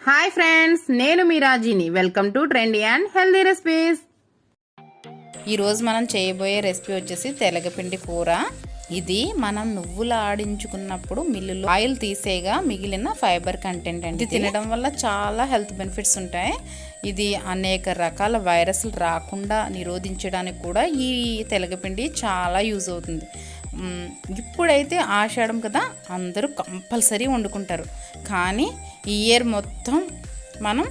Hi friends, నేను మీ రాజీని. Welcome to trendy and healthy recipes. ఈరోజు మనం చేయబోయే రెసిపీ వచ్చేసి తెలగపిండి కూర. ఇది మనం నువ్వులు ఆడించుకున్నప్పుడు మిల్లులో ఆయిల్ తీసేగా మిగిలిన ఫైబర్ కంటెంట్ అండి. ఇది తినడం వల్ల చాలా హెల్త్ బెనిఫిట్స్ ఉంటాయి. ఇది అనేక రకాల వైరస్లు రాకుండా నిరోధించడానికి కూడా ఈ తెలగపిండి చాలా యూజ్ అవుతుంది. ఇప్పుడైతే ఆషాఢం కదా, అందరూ కంపల్సరీ వండుకుంటారు. కానీ ఈ ఇయర్ మొత్తం మనం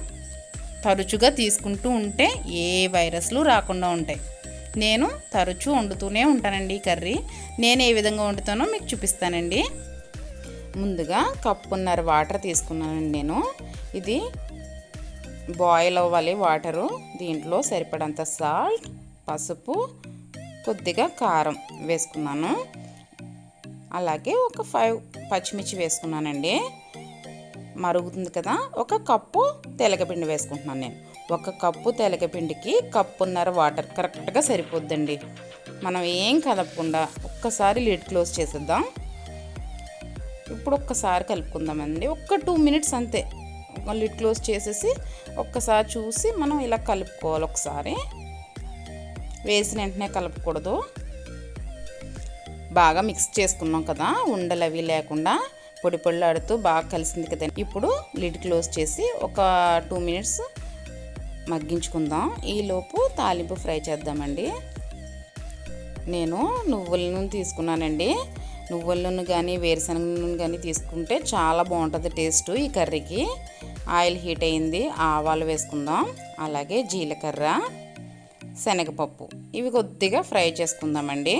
తరచుగా తీసుకుంటూ ఉంటే ఏ వైరస్లు రాకుండా ఉంటాయి. నేను తరచూ వండుతూనే ఉంటానండి ఈ కర్రీ. నేను ఏ విధంగా వండుతానో మీకు చూపిస్తానండి. ముందుగా కప్పున్నర వాటర్ తీసుకున్నానండి నేను. ఇది బాయిల్ అవ్వాలి వాటరు. దీంట్లో సరిపడంత సాల్ట్, పసుపు, కొద్దిగా కారం వేసుకున్నాను. అలాగే ఒక 5 పచ్చిమిర్చి వేసుకున్నానండి. మరుగుతుంది కదా, ఒక కప్పు తెలగపిండి వేసుకుంటున్నాను నేను. ఒక కప్పు తెలగపిండికి కప్పున్నర వాటర్ కరెక్ట్గా సరిపోద్దండి. మనం ఏం కదపకుండా ఒక్కసారి లిడ్ క్లోజ్ చేసేద్దాం. ఇప్పుడు ఒక్కసారి కలుపుకుందామండి. 2 మినిట్స్ అంతే. లిడ్ క్లోజ్ చేసేసి ఒక్కసారి చూసి మనం ఇలా కలుపుకోవాలి. ఒకసారి వేసిన వెంటనే కలపకూడదు. బాగా మిక్స్ చేసుకున్నాం కదా, ఉండలు అవి లేకుండా పొడి పొడిలాడుతూ బాగా కలిసింది కదా. ఇప్పుడు లిడ్ క్లోజ్ చేసి ఒక 2 మినిట్స్ మగ్గించుకుందాం. ఈలోపు తాలింపు ఫ్రై చేద్దామండి. నేను నువ్వుల నూనె తీసుకున్నానండి. నువ్వుల నూనె కానీ వేరుశనగ నూనె కానీ తీసుకుంటే చాలా బాగుంటుంది టేస్ట్ ఈ కర్రీకి. ఆయిల్ హీట్ అయింది, ఆవాలు వేసుకుందాం. అలాగే జీలకర్ర, శనగపప్పు ఇవి కొద్దిగా ఫ్రై చేసుకుందామండి.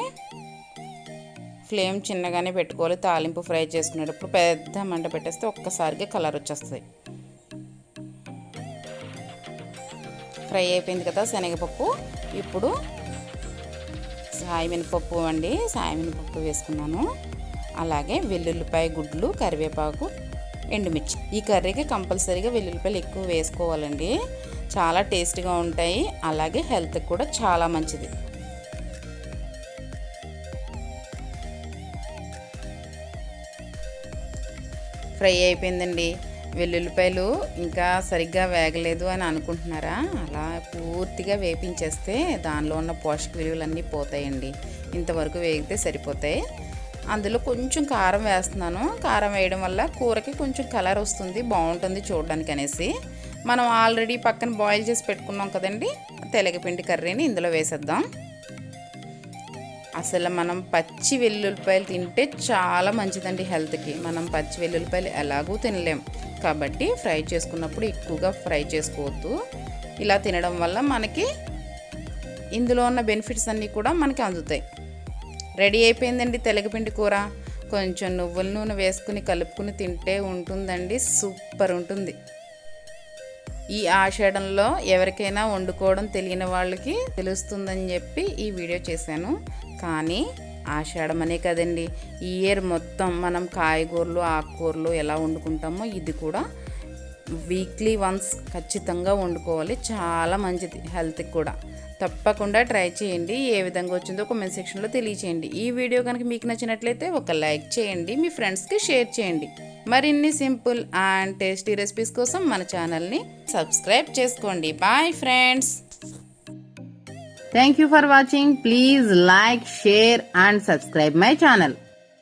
ఫ్లేమ్ చిన్నగానే పెట్టుకోవాలి. తాలింపు ఫ్రై చేసుకునేటప్పుడు పెద్ద మంట పెట్టేస్తే ఒక్కసారిగా కలర్ వచ్చేస్తుంది. ఫ్రై అయిపోయింది కదా శనగపప్పు. ఇప్పుడు సాయమినపప్పు అండి, సాయమినపప్పు వేసుకున్నాను. అలాగే వెల్లుల్లిపాయ గుడ్లు, కరివేపాకు, ఎండుమిర్చి. ఈ కర్రీకి కంపల్సరీగా వెల్లుల్లిపాయలు ఎక్కువ వేసుకోవాలండి. చాలా టేస్ట్గా ఉంటాయి. అలాగే హెల్త్కి కూడా చాలా మంచిది. ఫ్రై అయిపోయిందండి. వెల్లుల్లిపాయలు ఇంకా సరిగ్గా వేగలేదు అని అనుకుంటున్నారా? అలా పూర్తిగా వేపించేస్తే దానిలో ఉన్న పోషక విలువలన్నీ పోతాయండి. ఇంతవరకు వేగితే సరిపోతాయి. అందులో కొంచెం కారం వేస్తున్నాను. కారం వేయడం వల్ల కూరకి కొంచెం కలర్ వస్తుంది, బాగుంటుంది చూడడానికి అనేసి. మనం ఆల్రెడీ పక్కన బాయిల్ చేసి పెట్టుకున్నాం కదండి తెలగపిండి కర్రీని ఇందులో వేసేద్దాం. అసలు మనం పచ్చి వెల్లుల్లిపాయలు తింటే చాలా మంచిదండి హెల్త్కి. మనం పచ్చి వెల్లుల్లిపాయలు ఎలాగూ తినలేం కాబట్టి ఫ్రై చేసుకున్నప్పుడు ఎక్కువగా ఫ్రై చేసుకోవద్దు. ఇలా తినడం వల్ల మనకి ఇందులో ఉన్న బెనిఫిట్స్ అన్నీ కూడా మనకి అందుతాయి. రెడీ అయిపోయిందండి తెలగపిండి కూర. కొంచెం నువ్వుల నూనె వేసుకుని కలుపుకుని తింటే ఉంటుందండి, సూపర్ ఉంటుంది. ఈ ఆషాఢంలో ఎవరికైనా వండుకోవడం తెలియని వాళ్ళకి తెలుస్తుందని చెప్పి ఈ వీడియో చేశాను. కానీ ఆషాఢం అనే కదండి, ఈ ఇయర్ మొత్తం మనం కాయగూరలు, ఆకుకూరలు ఎలా వండుకుంటామో ఇది కూడా వీక్లీ వన్స్ ఖచ్చితంగా వండుకోవాలి. చాలా మంచిది హెల్త్కి కూడా. తప్పకుండా ట్రై చేయండి. ఏ విధంగా వచ్చిందో కామెంట్ సెక్షన్లో తెలియచేయండి. ఈ వీడియో కనుక మీకు నచ్చినట్లయితే ఒక లైక్ చేయండి, మీ ఫ్రెండ్స్కి షేర్ చేయండి. మరిన్ని సింపుల్ అండ్ టేస్టీ రెసిపీస్ కోసం మన ఛానల్ని సబ్స్క్రైబ్ చేసుకోండి. Bye friends. Thank you for watching. Please like, share and subscribe my channel.